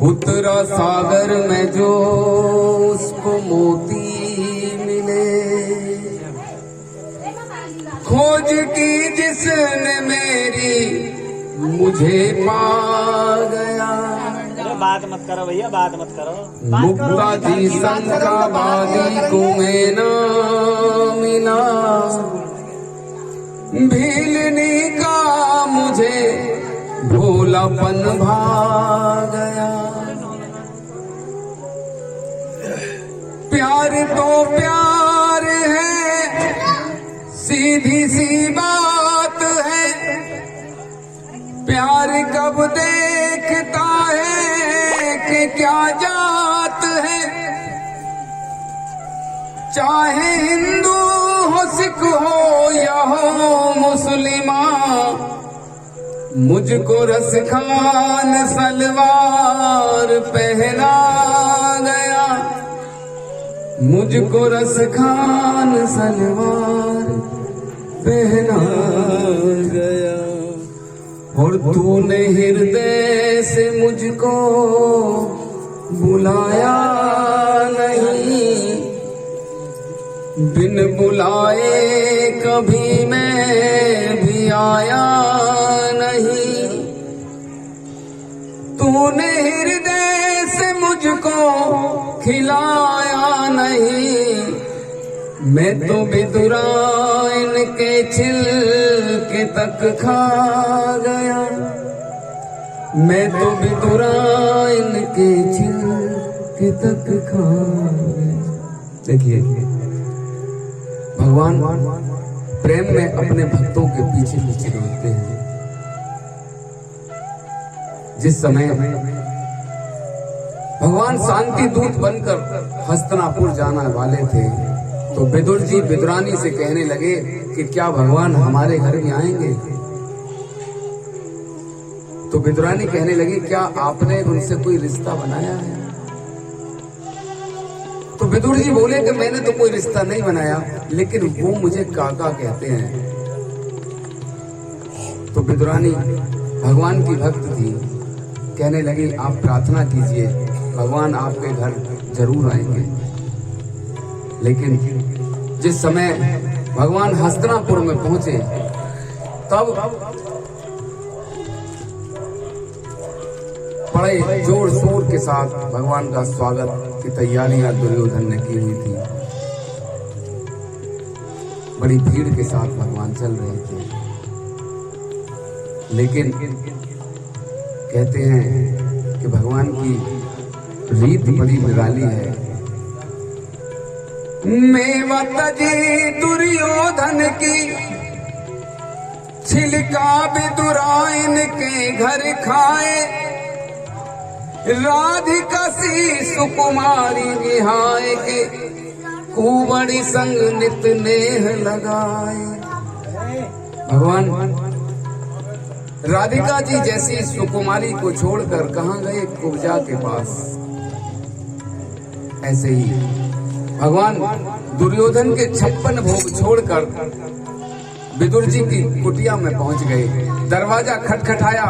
उतरा सागर में जो उसको मोती मिले, खोज की जिसने मेरी मुझे पा गया। बात मत करो भैया, बात मत करो। मुक्ता जी शंकाबादी को मैं ना मिला, भीलनी का मुझे भोलापन भा गया। प्यार तो प्यार है, सीधी सी बात है। प्यार कब देखता है कि क्या जात है। चाहे हिंदू हो, सिख हो या हो मुसलमान, मुझको रसखान सलवार पहना गया। मुझको रसखान सलवार पहना गया। और तूने हृदय से मुझको बुलाया नहीं, बिन बुलाए कभी मैं भी आया नहीं। तूने हृदय से मुझको खिलाया नहीं, मैं तो बिदुरा इनके छिलके तक खा गया। मैं तो बिदुरा इनके छिलके तक खा गया। देखिए, भगवान प्रेम में अपने भक्तों के पीछे पीछे दौड़ते हैं। जिस समय भगवान शांति दूत बनकर हस्तिनापुर जाने वाले थे, तो विदुर जी विदुरानी से कहने लगे कि क्या भगवान हमारे घर भी आएंगे। तो विदुरानी कहने लगी, क्या आपने उनसे कोई रिश्ता बनाया है। तो विदुर जी बोले कि मैंने तो कोई रिश्ता नहीं बनाया, लेकिन वो मुझे काका कहते हैं। तो विदुरानी भगवान की भक्त थी, कहने लगी आप प्रार्थना कीजिए, भगवान आपके घर जरूर आएंगे। लेकिन जिस समय भगवान हस्तिनापुर में पहुंचे, तब बड़े जोर शोर के साथ भगवान का स्वागत की तैयारियां दुर्योधन ने की हुई थी। बड़ी भीड़ के साथ भगवान चल रहे थे। लेकिन कहते हैं कि भगवान की रीत बड़ी निराली है। मेवा तजी दुर्योधन की, छिलका विदुराइन के घर खाए। राधिका सी सुकुमारी निहाय के, कुंवरी संग नित नेह लगाए। भगवान राधिका जी जैसी सुकुमारी को छोड़कर कहां गए, कुब्जा के पास। ऐसे ही भगवान दुर्योधन के 56 भोग छोड़कर विदुर जी की कुटिया में पहुंच गए। दरवाजा खटखटाया,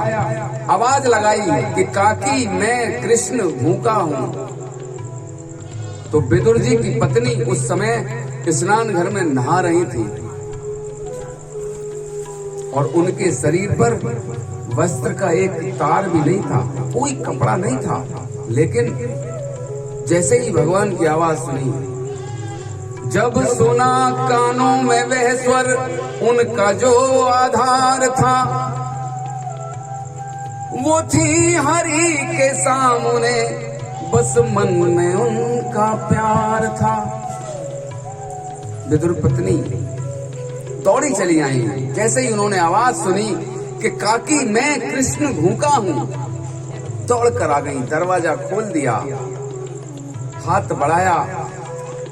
आवाज लगाई कि काकी मैं कृष्ण भूखा हूं। तो विदुर जी की पत्नी उस समय स्नान घर में नहा रही थी और उनके शरीर पर वस्त्र का एक तार भी नहीं था, कोई कपड़ा नहीं था। लेकिन जैसे ही भगवान की आवाज सुनी, जब सुना कानों में वह स्वर उनका जो आधार था, वो थी हरि के सामने, बस मन में उनका प्यार था। विदुर पत्नी दौड़ी चली आई। जैसे ही उन्होंने आवाज सुनी कि काकी मैं कृष्ण भूखा हूं, दौड़ कर आ गई। दरवाजा खोल दिया, हाथ बढ़ाया,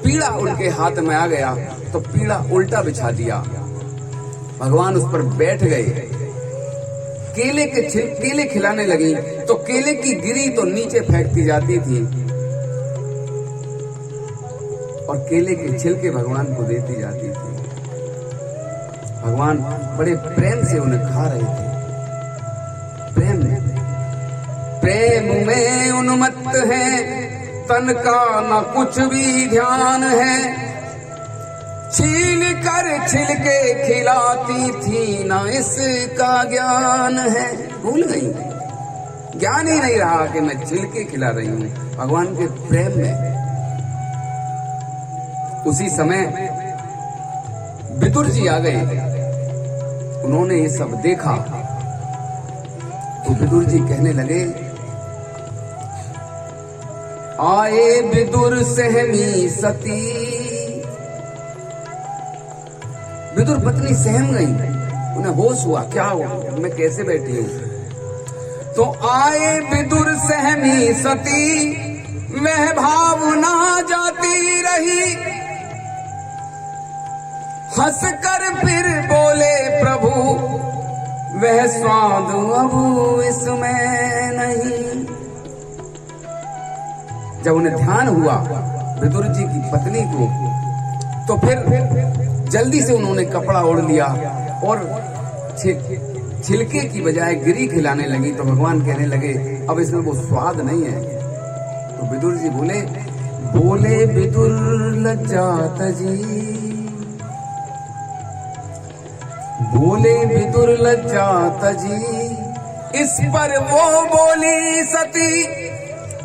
पीड़ा उनके हाथ में आ गया तो पीड़ा उल्टा बिछा दिया। भगवान उस पर बैठ गए। केले खिलाने लगी तो केले की गिरी तो नीचे फेंकती जाती थी और केले के छिलके भगवान को देती जाती थी। भगवान बड़े प्रेम से उन्हें खा रहे थे। प्रेम में उन्मत्त है, तन का न कुछ भी ध्यान है। छीन कर छिलके खिलाती थी, न इसका ज्ञान है। भूल गई, ज्ञान ही नहीं रहा कि मैं छिलके खिला रही हूं भगवान के प्रेम में। उसी समय विदुर जी आ गए, उन्होंने ये सब देखा तो विदुर जी कहने लगे, आए विदुर सहमी सती। विदुर पत्नी सहम गई, उन्हें होश हुआ, क्या हुआ, मैं कैसे बैठी हूं। तो आए विदुर सहमी सती, वह भावना जाती रही। हंसकर फिर बोले प्रभु, वह स्वाद अब इसमें नहीं। जब उन्हें ध्यान हुआ विदुर जी की पत्नी को, तो फिर जल्दी से उन्होंने कपड़ा ओढ़ लिया और छिलके की बजाय गिरी खिलाने लगी। तो भगवान कहने लगे, अब इसमें वो स्वाद नहीं है। तो विदुर जी बोले विदुर लज्जात जी, बोले विदुर लज्जात जी। इस पर वो बोली सती,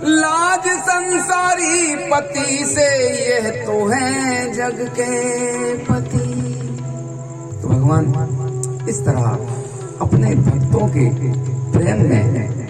लाज संसारी पति से, यह तो है जग के पति। तो भगवान इस तरह अपने भक्तों के प्रेम में